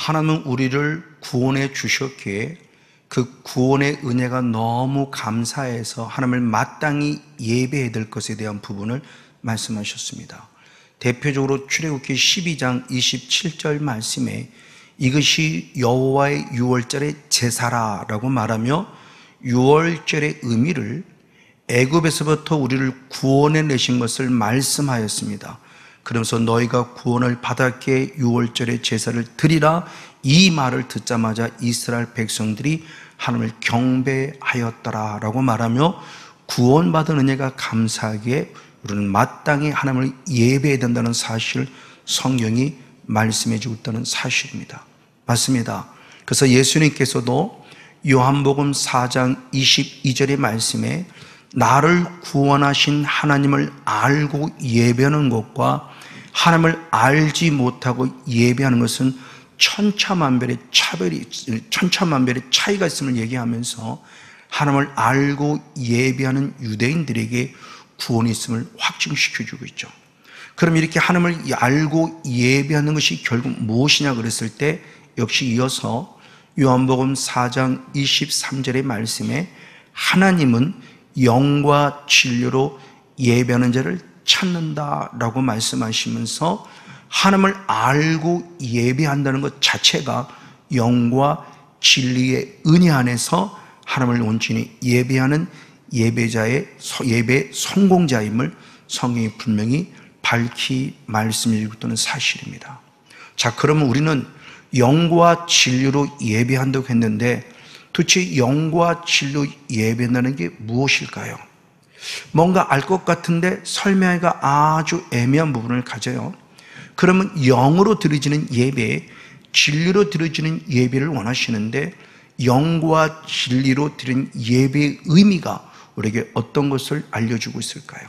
하나님은 우리를 구원해 주셨기에 그 구원의 은혜가 너무 감사해서 하나님을 마땅히 예배해야 될 것에 대한 부분을 말씀하셨습니다. 대표적으로 출애굽기 12장 27절 말씀에 이것이 여호와의 유월절의 제사라라고 말하며 유월절의 의미를 애굽에서부터 우리를 구원해 내신 것을 말씀하였습니다. 그러면서 너희가 구원을 받았기에 유월절의 제사를 드리라, 이 말을 듣자마자 이스라엘 백성들이 하나님을 경배하였더라라고 말하며 구원받은 은혜가 감사하기에 우리는 마땅히 하나님을 예배해야 된다는 사실을 성경이 말씀해 주고 있다는 사실입니다. 맞습니다. 그래서 예수님께서도 요한복음 4장 22절의 말씀에 나를 구원하신 하나님을 알고 예배하는 것과 하나님을 알지 못하고 예배하는 것은 천차만별의 차이가 있음을 얘기하면서 하나님을 알고 예배하는 유대인들에게 구원이 있음을 확증시켜주고 있죠. 그럼 이렇게 하나님을 알고 예배하는 것이 결국 무엇이냐 그랬을 때 역시 이어서 요한복음 4장 23절의 말씀에 하나님은 영과 진리로 예배하는 자를 찾는다라고 말씀하시면서 하나님을 알고 예배한다는 것 자체가 영과 진리의 은혜 안에서 하나님을 온전히 예배하는 예배자의 예배 성공자임을 성경이 분명히 밝히 말씀해 주고 있다는 사실입니다. 자, 그러면 우리는 영과 진리로 예배한다고 했는데 도대체 영과 진리로 예배한다는 게 무엇일까요? 뭔가 알 것 같은데 설명하기가 아주 애매한 부분을 가져요. 그러면 영으로 드려지는 예배, 진리로 드려지는 예배를 원하시는데 영과 진리로 드린 예배의 의미가 우리에게 어떤 것을 알려주고 있을까요?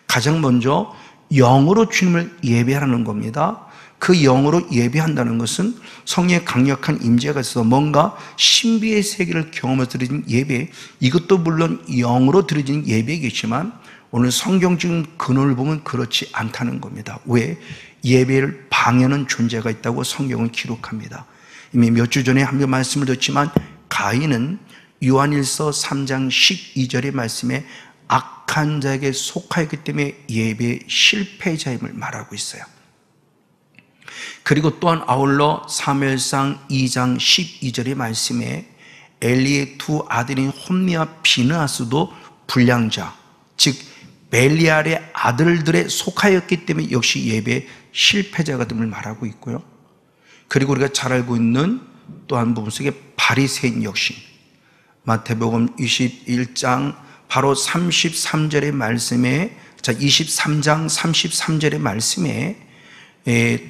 가장 먼저 영으로 주님을 예배하는 겁니다. 그 영으로 예배한다는 것은 성령의 강력한 임재가 있어서 뭔가 신비의 세계를 경험해서 드려진 예배, 이것도 물론 영으로 드려진 예배이겠지만 오늘 성경적인 근원을 보면 그렇지 않다는 겁니다. 왜? 예배를 방해하는 존재가 있다고 성경은 기록합니다. 이미 몇 주 전에 한 번 말씀을 드렸지만 가인은 요한일서 3장 12절의 말씀에 악한 자에게 속하였기 때문에 예배의 실패자임을 말하고 있어요. 그리고 또한 아울러 사무엘상 2장 12절의 말씀에 엘리의 두 아들인 홈리와 비느하스도 불량자, 즉 벨리알의 아들들에 속하였기 때문에 역시 예배 실패자가 됨을 말하고 있고요. 그리고 우리가 잘 알고 있는 또 한 부분 속에 바리새인 역시 마태복음 21장 바로 33절의 말씀에 23장 33절의 말씀에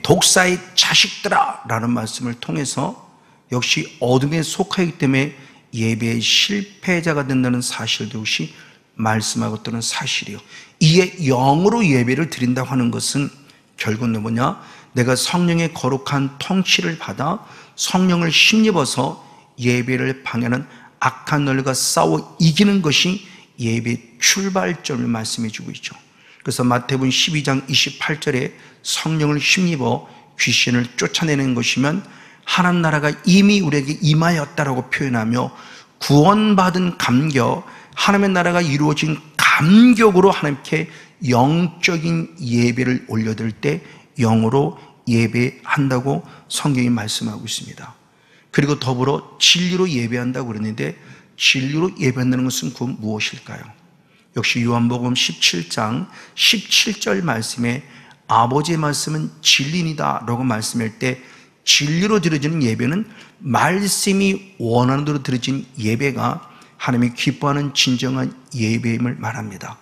독사의 자식들아 라는 말씀을 통해서 역시 어둠에 속하기 때문에 예배의 실패자가 된다는 사실도 역시 말씀하고 있다는 사실이요. 이에 영으로 예배를 드린다고 하는 것은 결국은 뭐냐? 내가 성령의 거룩한 통치를 받아 성령을 힘입어서 예배를 방해하는 악한 논리가 싸워 이기는 것이 예배의 출발점을 말씀해 주고 있죠. 그래서 마태복음 12장 28절에 성령을 힘입어 귀신을 쫓아내는 것이면 하나님 나라가 이미 우리에게 임하였다라고 표현하며 구원받은 감격, 하나님의 나라가 이루어진 감격으로 하나님께 영적인 예배를 올려드릴 때 영으로 예배한다고 성경이 말씀하고 있습니다. 그리고 더불어 진리로 예배한다고 그러는데 진리로 예배한다는 것은 그 무엇일까요? 역시 요한복음 17장 17절 말씀에 아버지의 말씀은 진리이다 라고 말씀할 때 진리로 드려지는 예배는 말씀이 원하는 대로 드려진 예배가 하나님이 기뻐하는 진정한 예배임을 말합니다.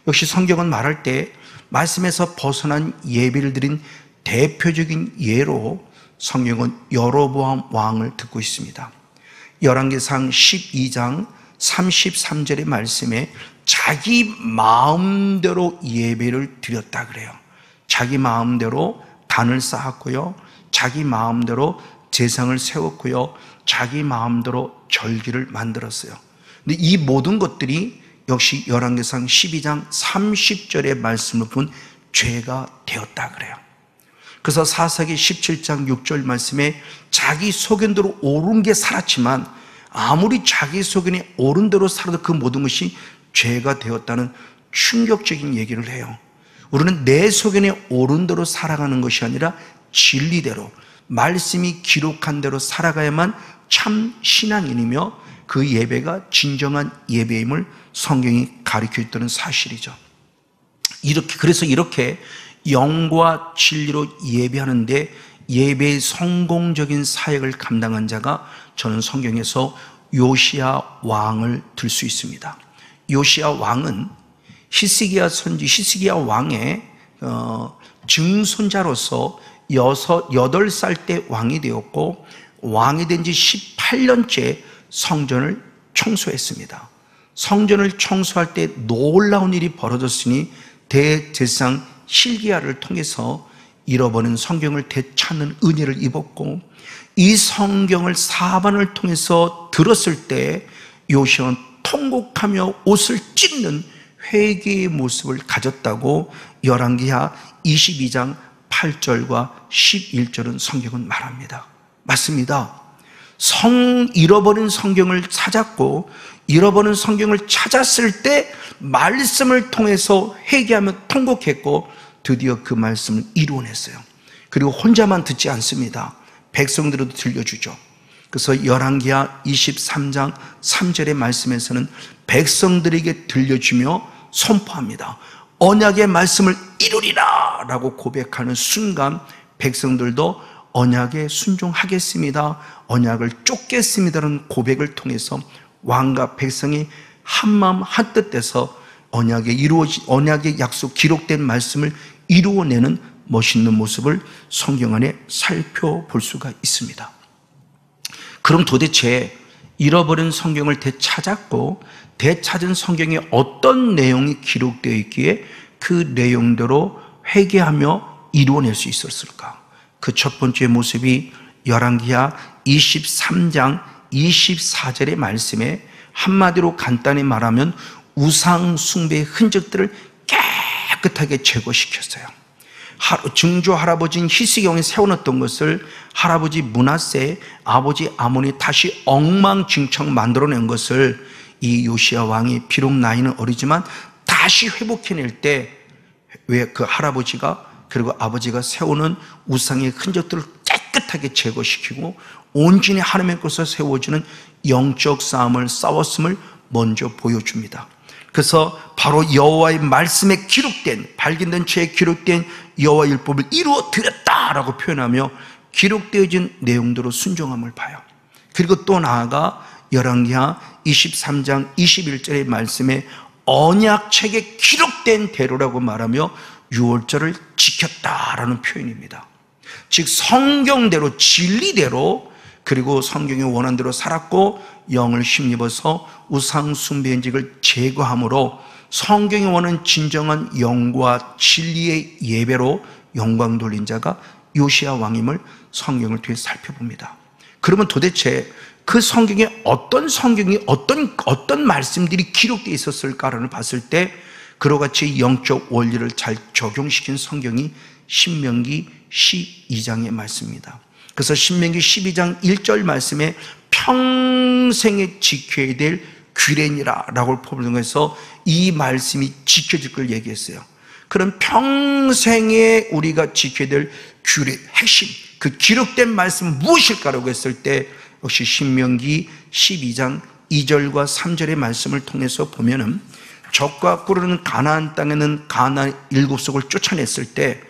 역시 성경은 말할 때 말씀에서 벗어난 예배를 드린 대표적인 예로 성경은 여로보암 왕을 듣고 있습니다. 열왕기상 12장 33절의 말씀에 자기 마음대로 예배를 드렸다 그래요. 자기 마음대로 단을 쌓았고요, 자기 마음대로 제상을 세웠고요, 자기 마음대로 절기를 만들었어요. 근데 이 모든 것들이 역시 열왕기상 12장 30절의 말씀을 보면 죄가 되었다 그래요. 그래서 사사기 17장 6절 말씀에 자기 소견대로 옳은 게 살았지만 아무리 자기 소견이 옳은 대로 살아도 그 모든 것이 죄가 되었다는 충격적인 얘기를 해요. 우리는 내 소견이 옳은 대로 살아가는 것이 아니라 진리대로, 말씀이 기록한 대로 살아가야만 참 신앙인이며 그 예배가 진정한 예배임을 성경이 가르쳐 있다는 사실이죠. 그래서 이렇게 영과 진리로 예배하는데 예배의 성공적인 사역을 감당한 자가 저는 성경에서 요시야 왕을 들 수 있습니다. 요시야 왕은 히스기야 왕의 증손자로서 8살 때 왕이 되었고, 왕이 된 지 18년째 성전을 청소했습니다. 성전을 청소할 때 놀라운 일이 벌어졌으니 대제사장 hil기야를 통해서 잃어버린 성경을 되찾는 은혜를 입었고, 이 성경을 사반을 통해서 들었을 때 요시야는 통곡하며 옷을 찢는 회개의 모습을 가졌다고 열왕기하 22장 8절과 11절은 성경은 말합니다. 맞습니다. 잃어버린 성경을 찾았고, 잃어버린 성경을 찾았을 때 말씀을 통해서 회개하며 통곡했고, 드디어 그 말씀을 이루어냈어요. 그리고 혼자만 듣지 않습니다. 백성들에도 들려주죠. 그래서 열왕기하 23장 3절의 말씀에서는 백성들에게 들려주며 선포합니다. 언약의 말씀을 이루리라 라고 고백하는 순간 백성들도 언약에 순종하겠습니다, 언약을 쫓겠습니다라는 고백을 통해서 왕과 백성이 한마음 한뜻돼서 언약의 약속 기록된 말씀을 이루어내는 멋있는 모습을 성경 안에 살펴볼 수가 있습니다. 그럼 도대체 잃어버린 성경을 되찾았고, 되찾은 성경에 어떤 내용이 기록되어 있기에 그 내용대로 회개하며 이루어낼 수 있었을까? 그 첫 번째 모습이 열왕기하 23장 24절의 말씀에 한마디로 간단히 말하면 우상 숭배의 흔적들을 깨끗하게 제거시켰어요. 증조 할아버지인 히스기야가 세워놨던 것을 할아버지 므낫세, 아버지 아몬이 다시 엉망진창 만들어낸 것을 이 요시야 왕이 비록 나이는 어리지만 다시 회복해낼 때 왜 그 할아버지가 그리고 아버지가 세우는 우상의 흔적들을 깨끗하게 제거시키고 온전히 하나님의 것을 세워주는 영적 싸움을 싸웠음을 먼저 보여줍니다. 그래서 바로 여호와의 말씀에 기록된, 발견된 죄에 기록된 여호와 율법을 이루어 드렸다라고 표현하며 기록되어진 내용대로 순종함을 봐요. 그리고 또 나아가 열왕기하 23장 21절의 말씀에 언약책에 기록된 대로라고 말하며 유월절을 지켰다라는 표현입니다. 즉 성경대로, 진리대로, 그리고 성경이 원한 대로 살았고 영을 힘입어서 우상 숭배 인직을 제거함으로 성경이 원하는 진정한 영과 진리의 예배로 영광 돌린 자가 요시야 왕임을 성경을 통해 살펴봅니다. 그러면 도대체 그 성경에 어떤 말씀들이 기록되어 있었을까를 봤을 때 그와 같이 영적 원리를 잘 적용시킨 성경이 신명기 12장의 말씀입니다. 그래서 신명기 12장 1절 말씀에 평생에 지켜야 될 규례니라 라고 포함해서 이 말씀이 지켜질 걸 얘기했어요. 그럼 평생에 우리가 지켜야 될 규례, 핵심, 그 기록된 말씀은 무엇일까라고 했을 때 역시 신명기 12장 2절과 3절의 말씀을 통해서 보면은 적과 꿀르는 가나안 땅에는 가나안 7속을 쫓아냈을 때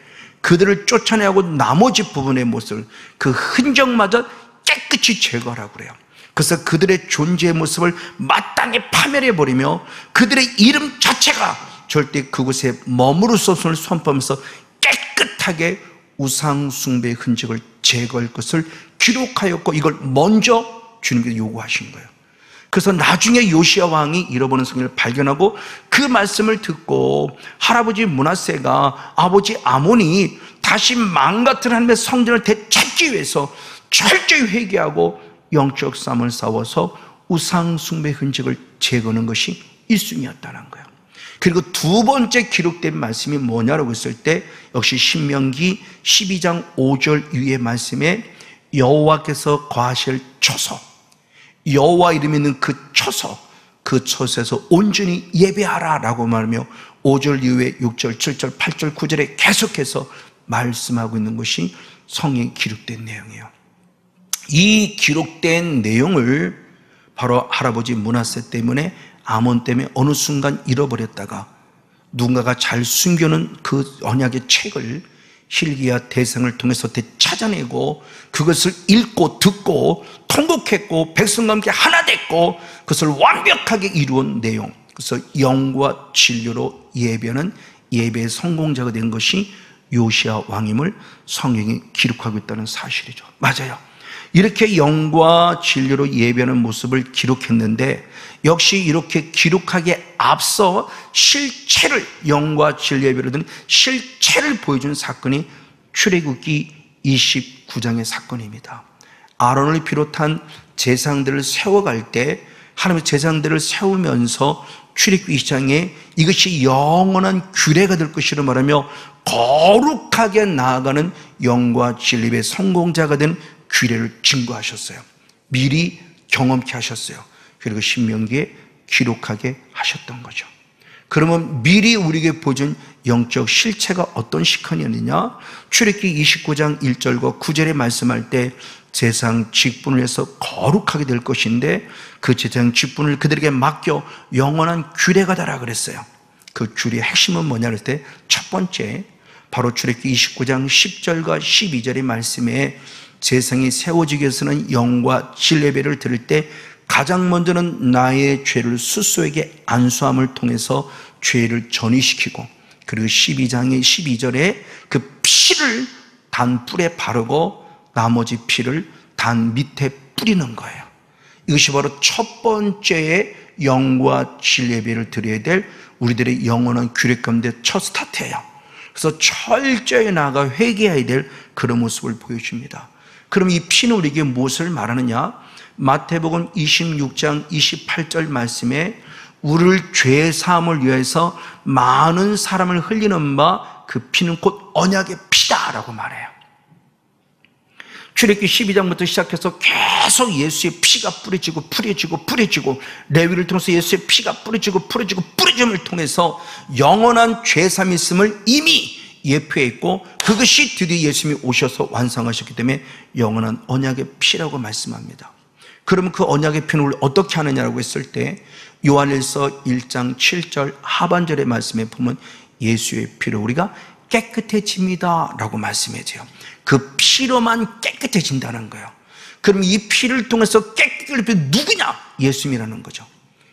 그들을 쫓아내고 나머지 부분의 모습을 그 흔적마저 깨끗이 제거하라고 그래요. 그래서 그들의 존재의 모습을 마땅히 파멸해버리며 그들의 이름 자체가 절대 그곳에 머무를 수 없음을 선포하면서 깨끗하게 우상 숭배의 흔적을 제거할 것을 기록하였고 이걸 먼저 주님께서 요구하신 거예요. 그래서 나중에 요시야 왕이 잃어버린 성경을 발견하고 그 말씀을 듣고 할아버지 므낫세가 아버지 아몬이 다시 망같은 하나님의 성전을 되찾기 위해서 철저히 회개하고 영적 싸움을 싸워서 우상 숭배 흔적을 제거하는 것이 1순위였다는 거예요. 그리고 두 번째 기록된 말씀이 뭐냐라고 했을 때 역시 신명기 12장 5절 이후의 말씀에 여호와께서 거하실 초소, 여호와 이름이 있는 그 초소, 그 초소에서 온전히 예배하라 라고 말하며 5절 이후에 6절, 7절, 8절, 9절에 계속해서 말씀하고 있는 것이 성경에 기록된 내용이에요. 이 기록된 내용을 바로 할아버지 므낫세 때문에, 아몬 때문에 어느 순간 잃어버렸다가 누군가가 잘 숨겨놓은 그 언약의 책을 hil기야 대성을 통해서 되찾아내고 그것을 읽고 듣고 통곡했고 백성과 함께 하나 됐고 그것을 완벽하게 이루은 내용, 그래서 영과 진리로 예배하는 예배의 성공자가 된 것이 요시야 왕임을 성경이 기록하고 있다는 사실이죠. 맞아요. 이렇게 영과 진리로 예배하는 모습을 기록했는데, 역시 이렇게 기록하기에 앞서 실체를, 영과 진리 예배로 든 실체를 보여준 사건이 출애굽기 29장의 사건입니다. 아론을 비롯한 제사장들을 세워갈 때 하나님의 제사장들을 세우면서 출애굽기 20장에 이것이 영원한 규례가 될 것이라 말하며 거룩하게 나아가는 영과 진리의 성공자가 된 규례를 증거하셨어요. 미리 경험케 하셨어요. 그리고 신명기에 기록하게 하셨던 거죠. 그러면 미리 우리에게 보여준 영적 실체가 어떤 시간이었느냐? 출애굽기 29장 1절과 9절에 말씀할 때 제사장 직분을 해서 거룩하게 될 것인데 그 제사장 직분을 그들에게 맡겨 영원한 규례가 되라 그랬어요. 그 규례의 핵심은 뭐냐 할 때 첫 번째, 바로 출애굽기 29장 10절과 12절의 말씀에 제사장이 세워지기 위해서는 영과 진리 예배를 드릴 때 가장 먼저는 나의 죄를 스스로에게 안수함을 통해서 죄를 전이시키고, 그리고 12장의 12절에 그 피를 단 뿔에 바르고 나머지 피를 단 밑에 뿌리는 거예요. 이것이 바로 첫 번째의 영과 진리 예배를 드려야 될 우리들의 영원한 규례 가운데 첫 스타트예요. 그래서 철저히 나아가 회개해야 될 그런 모습을 보여줍니다. 그럼 이 피는 우리에게 무엇을 말하느냐? 마태복음 26장 28절 말씀에 우리를 죄 사함을 위해서 많은 사람을 흘리는 바 그 피는 곧 언약의 피다라고 말해요. 출애굽기 12장부터 시작해서 계속 예수의 피가 뿌려지고 레위를 통해서 예수의 피가 뿌려짐을 통해서 영원한 죄사함이 있음을 이미 예표했고, 그것이 드디어 예수님이 오셔서 완성하셨기 때문에 영원한 언약의 피라고 말씀합니다. 그러면 그 언약의 피는 우리를 어떻게 하느냐라고 했을 때 요한일서 1장 7절 하반절의 말씀에 보면 예수의 피로 우리가 깨끗해집니다 라고 말씀해줘요. 그 피로만 깨끗해진다는 거예요. 그럼 이 피를 통해서 깨끗해질 피 누구냐? 예수님이라는 거죠.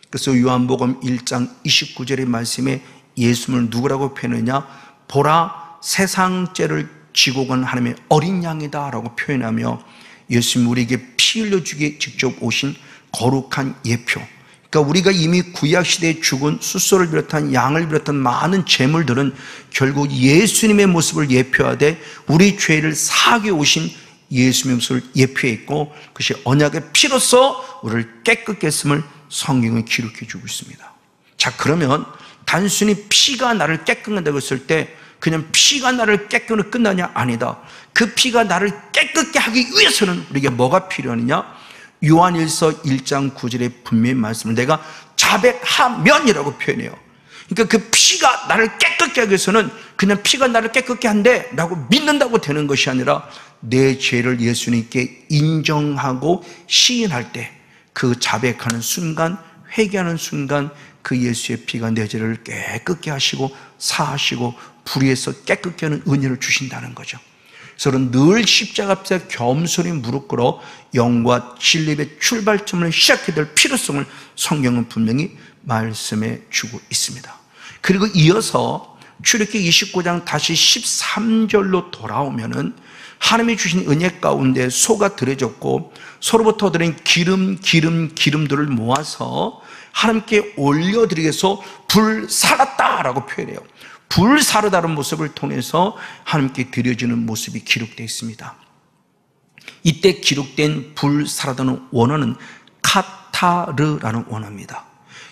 그래서 요한복음 1장 29절의 말씀에 예수님을 누구라고 표현하느냐? 보라, 세상 죄를 지고 간 하나님의 어린 양이다 라고 표현하며, 예수님 우리에게 피 흘려주기에 직접 오신 거룩한 예표, 그러니까 우리가 이미 구약시대에 죽은 숫소를 비롯한 양을 비롯한 많은 제물들은 결국 예수님의 모습을 예표하되 우리 죄를 사하게 오신 예수님의 모습을 예표했고, 그것이 언약의 피로서 우리를 깨끗게 했음을 성경은 기록해 주고 있습니다. 자, 그러면 단순히 피가 나를 깨끗한다고 했을 때 그냥 피가 나를 깨끗하면 끝나냐? 아니다. 그 피가 나를 깨끗게 하기 위해서는 우리에게 뭐가 필요하느냐? 요한일서 1장 9절에 분명히 말씀을 내가 자백하면이라고 표현해요. 그러니까 그 피가 나를 깨끗게 하기 위해서는 그냥 피가 나를 깨끗게 한대 라고 믿는다고 되는 것이 아니라 내 죄를 예수님께 인정하고 시인할 때 그 자백하는 순간, 회개하는 순간 그 예수의 피가 내 죄를 깨끗게 하시고 사하시고 불의에서 깨끗게 하는 은혜를 주신다는 거죠. 그래서 늘 십자가 앞에 겸손히 무릎 꿇어 영과 진리의 출발점을 시작해야 될 필요성을 성경은 분명히 말씀해 주고 있습니다. 그리고 이어서 출애굽기 29장 다시 13절로 돌아오면은 하나님이 주신 은혜 가운데 소가 들여졌고 서로부터 얻은 기름들을 모아서 하나님께 올려드리기 위해서 불살았다라고 표현해요. 불사르다는 모습을 통해서 하나님께 드려지는 모습이 기록되어 있습니다. 이때 기록된 불사르다는 원어는 카타르라는 원어입니다.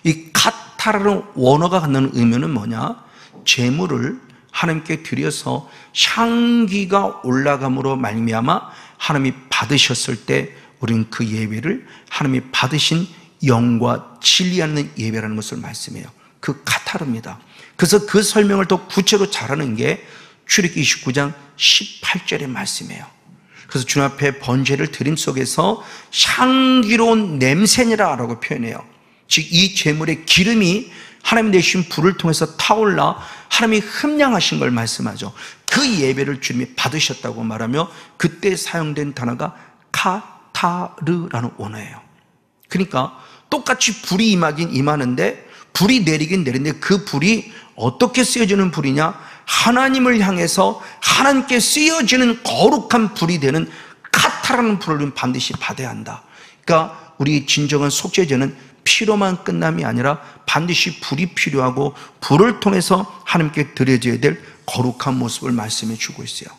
이 카타르라는 원어가 갖는 의미는 뭐냐? 재물을 하나님께 드려서 향기가 올라감으로 말미암아 하나님이 받으셨을 때 우리는 그 예배를 하나님이 받으신 영과 진리하는 예배라는 것을 말씀해요. 그 카타르입니다. 그래서 그 설명을 더 구체로 잘하는 게 출애굽기 29장 18절의 말씀이에요. 그래서 주님 앞에 번제를 드림 속에서 향기로운 냄새니라라고 표현해요. 즉 이 제물의 기름이 하나님 내신 불을 통해서 타올라 하나님이 흠량하신 걸 말씀하죠. 그 예배를 주님이 받으셨다고 말하며 그때 사용된 단어가 카타르라는 언어예요. 그러니까 똑같이 불이 임하긴 임하는데 불이 내리긴 내리는데 그 불이 어떻게 쓰여지는 불이냐? 하나님을 향해서 하나님께 쓰여지는 거룩한 불이 되는 카타라는 불을 반드시 받아야 한다. 그러니까 우리 진정한 속죄제는 피로만 끝남이 아니라 반드시 불이 필요하고 불을 통해서 하나님께 드려져야 될 거룩한 모습을 말씀해 주고 있어요.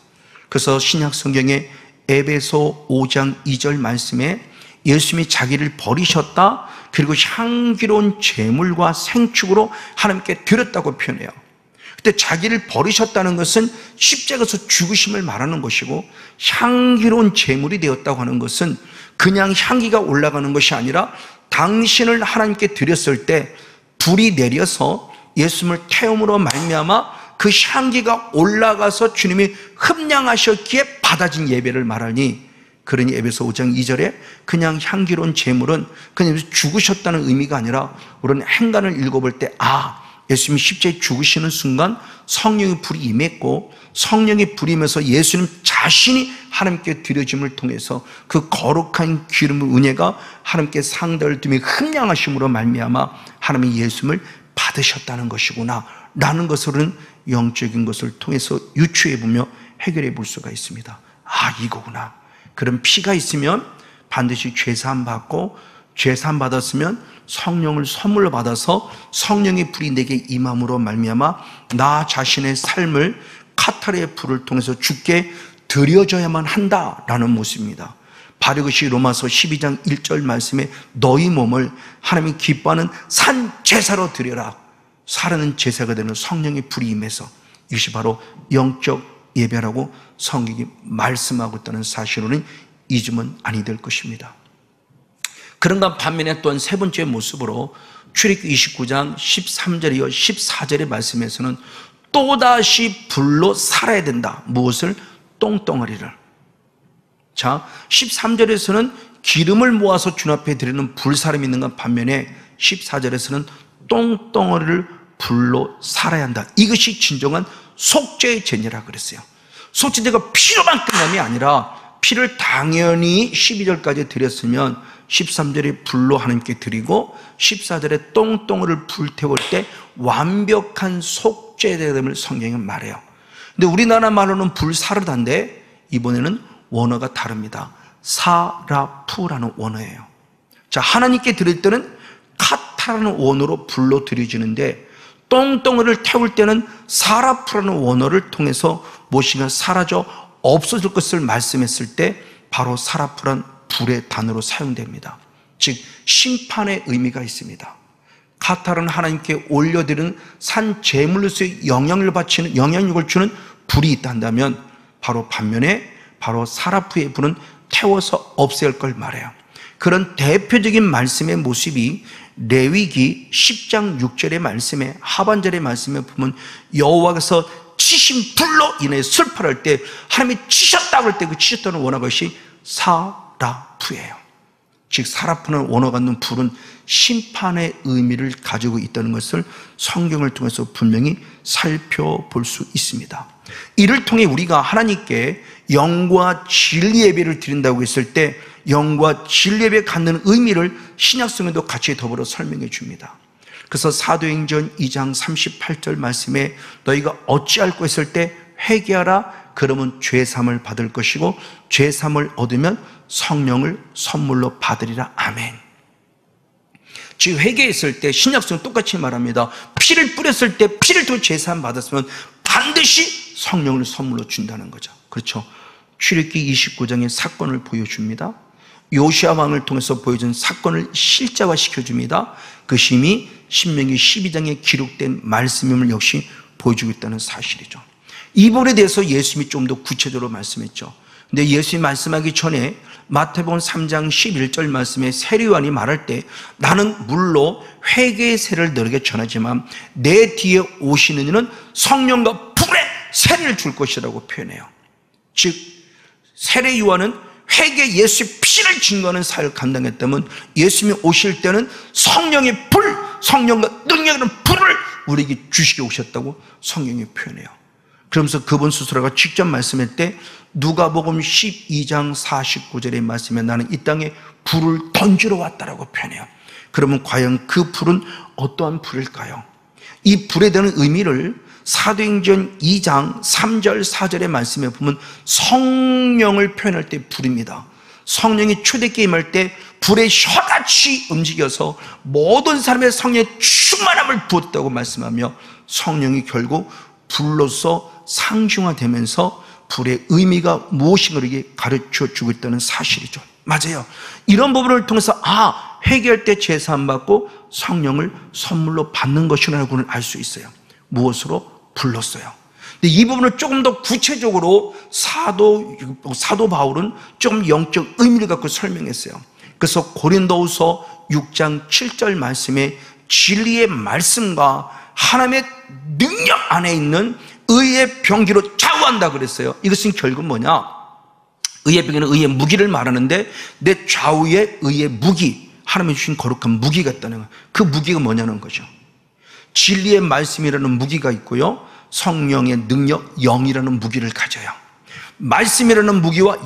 그래서 신약 성경의 에베소 5장 2절 말씀에 예수님이 자기를 버리셨다, 그리고 향기로운 제물과 생축으로 하나님께 드렸다고 표현해요. 그때 자기를 버리셨다는 것은 십자가에서 죽으심을 말하는 것이고, 향기로운 제물이 되었다고 하는 것은 그냥 향기가 올라가는 것이 아니라 당신을 하나님께 드렸을 때 불이 내려서 예수님을 태움으로 말미암아 그 향기가 올라가서 주님이 흠량하셨기에 받아진 예배를 말하니, 그러니 에베소 5장 2절에 그냥 향기로운 제물은 그냥 죽으셨다는 의미가 아니라 우리는 행간을 읽어볼 때 예수님이 십자가에 죽으시는 순간 성령의 불이 임했고, 성령의 불이 임해서 예수님 자신이 하나님께 드려짐을 통해서 그 거룩한 기름의 은혜가 하나님께 상달을 두며 흠량하심으로 말미암아 하나님이 예수님을 받으셨다는 것이구나 라는 것으로는 영적인 것을 통해서 유추해 보며 해결해 볼 수가 있습니다. 이거구나. 그럼 피가 있으면 반드시 죄사함 받고, 죄사함 받았으면 성령을 선물로 받아서 성령의 불이 내게 임함으로 말미암아 나 자신의 삶을 카타르의 불을 통해서 주께 드려져야만 한다라는 모습입니다. 바로 이것이 로마서 12장 1절 말씀에 너희 몸을 하나님이 기뻐하는 산 제사로 드려라. 살아는 제사가 되는 성령의 불이 임해서 이것이 바로 영적 예배라고 성경이 말씀하고 있다는 사실로는 잊으면 아니 될 것입니다. 그런가 반면에 또한 세 번째 모습으로 출애굽기 29장 13절 이어 14절의 말씀에서는 또다시 불로 살아야 된다. 무엇을? 똥덩어리를. 자, 13절에서는 기름을 모아서 주님 앞에 드리는 불사름이 있는가 반면에 14절에서는 똥덩어리를 불로 살아야 한다. 이것이 진정한 속죄의 제니라 그랬어요. 속죄제가 피로만 끝남이 아니라 피를 당연히 12절까지 드렸으면 13절에 불로 하나님께 드리고 14절에 똥덩어리를 불태울 때 완벽한 속죄됨을 성경은 말해요. 근데 우리나라 말로는 불사르다인데 이번에는 원어가 다릅니다. 사라푸라는 원어예요. 자, 하나님께 드릴 때는 카타라는 원어로 불로 드려지는데 똥덩어리를 태울 때는 사라푸라는 원어를 통해서 무엇인가 사라져 없어질 것을 말씀했을 때 바로 사라푸란 불의 단어로 사용됩니다. 즉 심판의 의미가 있습니다. 카타르는 하나님께 올려드리는 산 제물로서의 영향력을 주는 불이 있다 한다면 바로 반면에 바로 사라푸의 불은 태워서 없앨 걸 말해요. 그런 대표적인 말씀의 모습이 레위기 10장 6절의 말씀에 하반절의 말씀에 보면 여호와께서 치신 불로 인해 슬퍼할 때 하나님이 치셨다고 할 때 그 치셨다는 원어가 것이 사라푸예요. 즉 사라푸는 원어가 갖는 불은 심판의 의미를 가지고 있다는 것을 성경을 통해서 분명히 살펴볼 수 있습니다. 이를 통해 우리가 하나님께 영과 진리 예배를 드린다고 했을 때 영과 진리 예배 갖는 의미를 신약성에도 같이 더불어 설명해 줍니다. 그래서 사도행전 2장 38절 말씀에 너희가 어찌할꼬 했을 때 회개하라. 그러면 죄사함을 받을 것이고 죄사함을 얻으면 성령을 선물로 받으리라. 아멘. 즉 회개했을 때 신약성은 똑같이 말합니다. 피를 뿌렸을 때 피를 통해 죄사함 받았으면 반드시 성령을 선물로 준다는 거죠. 그렇죠. 출애굽기 29장의 사건을 보여줍니다. 요시아 왕을 통해서 보여준 사건을 실제화시켜줍니다. 그 심이 신명기 12장에 기록된 말씀임을 역시 보여주고 있다는 사실이죠. 이 부분에 대해서 예수님이 좀 더 구체적으로 말씀했죠. 근데 예수님이 말씀하기 전에 마태복음 3장 11절 말씀에 세리요한이 말할 때 나는 물로 회개의 세를 너에게 전하지만 내 뒤에 오시는 이는 성령과 불의 세를 줄 것이라고 표현해요. 즉 세례요한은 회개 예수의 피를 증거하는 사역을 감당했다면 예수님이 오실 때는 성령의 불, 성령과 능력이라는 불을 우리에게 주시게 오셨다고 성경이 표현해요. 그러면서 그분 스스로가 직접 말씀할 때 누가복음 12장 49절의 말씀에 나는 이 땅에 불을 던지러 왔다라고 표현해요. 그러면 과연 그 불은 어떠한 불일까요? 이 불에 대한 의미를 사도행전 2장 3절 4절의 말씀에 보면 성령을 표현할 때 불입니다. 성령이 초대교회 임할 때 불의 혀같이 움직여서 모든 사람의 성령의 충만함을 부었다고 말씀하며 성령이 결국 불로서 상중화되면서 불의 의미가 무엇인가를 가르쳐 주고 있다는 사실이죠. 맞아요. 이런 부분을 통해서 회개할 때 제사 안 받고 성령을 선물로 받는 것이라고는 알 수 있어요. 무엇으로? 불렀어요. 근데 이 부분을 조금 더 구체적으로 사도 바울은 좀 영적 의미를 갖고 설명했어요. 그래서 고린도후서 6장 7절 말씀에 진리의 말씀과 하나님의 능력 안에 있는 의의 병기로 좌우한다 그랬어요. 이것은 결국 뭐냐? 의의 병기는 의의 무기를 말하는데 내 좌우에 의의 무기, 하나님이 주신 거룩한 무기가 있다는 거예요. 그 무기가 뭐냐는 거죠. 진리의 말씀이라는 무기가 있고요, 성령의 능력, 영이라는 무기를 가져요. 말씀이라는 무기와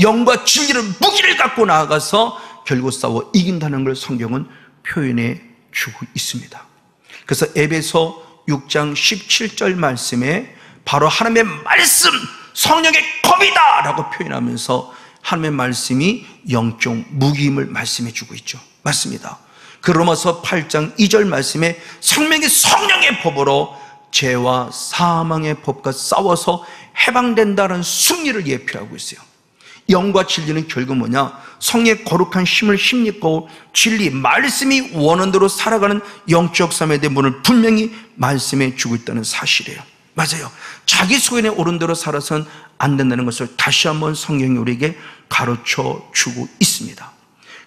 영과 진리라는 무기를 갖고 나아가서 결국 싸워 이긴다는 걸 성경은 표현해 주고 있습니다. 그래서 에베소 6장 17절 말씀에 바로 하나님의 말씀, 성령의 검이다 라고 표현하면서 하나님의 말씀이 영적 무기임을 말씀해 주고 있죠. 맞습니다. 그 로마서 8장 2절 말씀에 생명의 성령의 법으로 죄와 사망의 법과 싸워서 해방된다는 승리를 예표하고 있어요. 영과 진리는 결국 뭐냐? 성령의 거룩한 힘을 힘입고 진리, 말씀이 원한대로 살아가는 영적 삶에 대한 문을 분명히 말씀해 주고 있다는 사실이에요. 맞아요. 자기 소견에 옳은 대로 살아서는 안 된다는 것을 다시 한번 성경이 우리에게 가르쳐 주고 있습니다.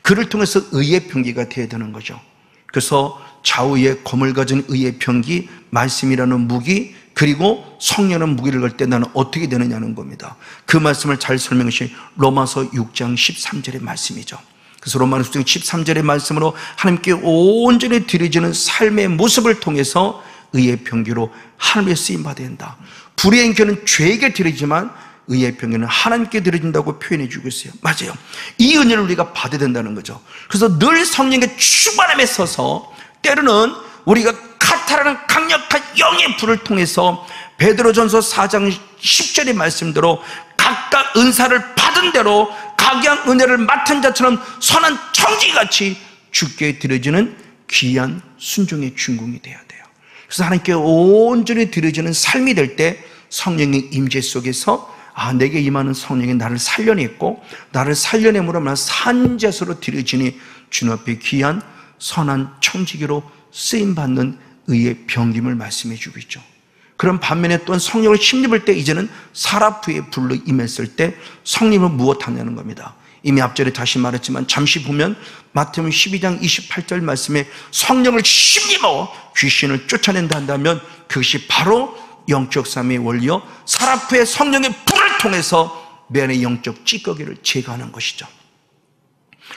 그를 통해서 의의 병기가 되어야 되는 거죠. 그래서 좌우에 검을 가진 의의 병기, 말씀이라는 무기, 그리고 성령은 무기를 걸 때 나는 어떻게 되느냐는 겁니다. 그 말씀을 잘 설명하신 로마서 6장 13절의 말씀이죠. 그래서 로마서 6장 13절의 말씀으로 하나님께 온전히 드려지는 삶의 모습을 통해서 의의 병기로 하나님의 쓰임받아야 한다. 불의 행위는 죄에게 드리지만 의의 병기는 하나님께 드려진다고 표현해 주고 있어요. 맞아요. 이 은혜를 우리가 받아야 된다는 거죠. 그래서 늘 성령의 충만함에 서서 때로는 우리가 카타라는 강력한 영의 불을 통해서 베드로전서 4장 10절의 말씀대로 각각 은사를 받은 대로 각양 은혜를 맡은 자처럼 선한 청지같이 주께 드려지는 귀한 순종의 주인공이 되어야 돼요. 그래서 하나님께 온전히 드려지는 삶이 될 때 성령의 임재 속에서 내게 임하는 성령이 나를 살려냈고 나를 살려냄으로 말하면 산제수로 드려지니 주님 앞에 귀한 선한 청지기로 쓰임받는 의의 병김을 말씀해 주고 있죠. 그런 반면에 또한 성령을 힘입을 때 이제는 사라프의 불로 임했을 때 성령을 무엇하냐는 겁니다. 이미 앞절에 다시 말했지만 잠시 보면 마태복음 12장 28절 말씀에 성령을 힘입어 귀신을 쫓아낸다 한다면 그것이 바로 영적 삶의 원리요 사라프의 성령의 불을 통해서 내 안의 영적 찌꺼기를 제거하는 것이죠.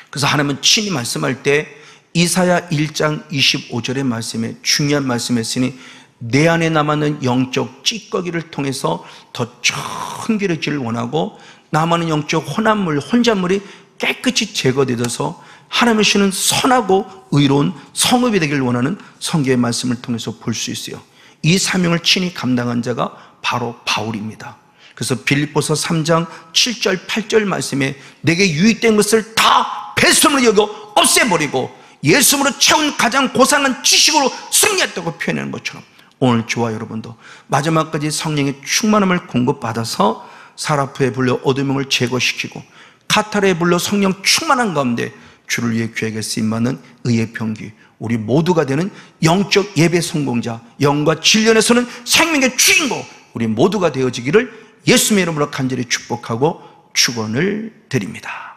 그래서 하나님은 친히 말씀할 때 이사야 1장 25절의 말씀에 중요한 말씀했으니 내 안에 남아있는 영적 찌꺼기를 통해서 더 청결해지를 원하고 남아있는 영적 혼잣물이 깨끗이 제거되어서 하나님의 시는 선하고 의로운 성읍이 되기를 원하는 성경의 말씀을 통해서 볼 수 있어요. 이 사명을 친히 감당한 자가 바로 바울입니다. 그래서 빌립보서 3장 7절 8절 말씀에 내게 유익된 것을 다 배설물로 여겨 없애버리고 예수님으로 채운 가장 고상한 지식으로 승리했다고 표현하는 것처럼 오늘 저와 여러분도 마지막까지 성령의 충만함을 공급받아서 사라프의 불로 어둠을 제거시키고 카타르의 불로 성령 충만한 가운데 주를 위해 귀하게 쓰임받는 의의 병기, 우리 모두가 되는 영적 예배 성공자, 영과 진리에서는 생명의 주인공, 우리 모두가 되어지기를 예수님의 이름으로 간절히 축복하고 축원을 드립니다.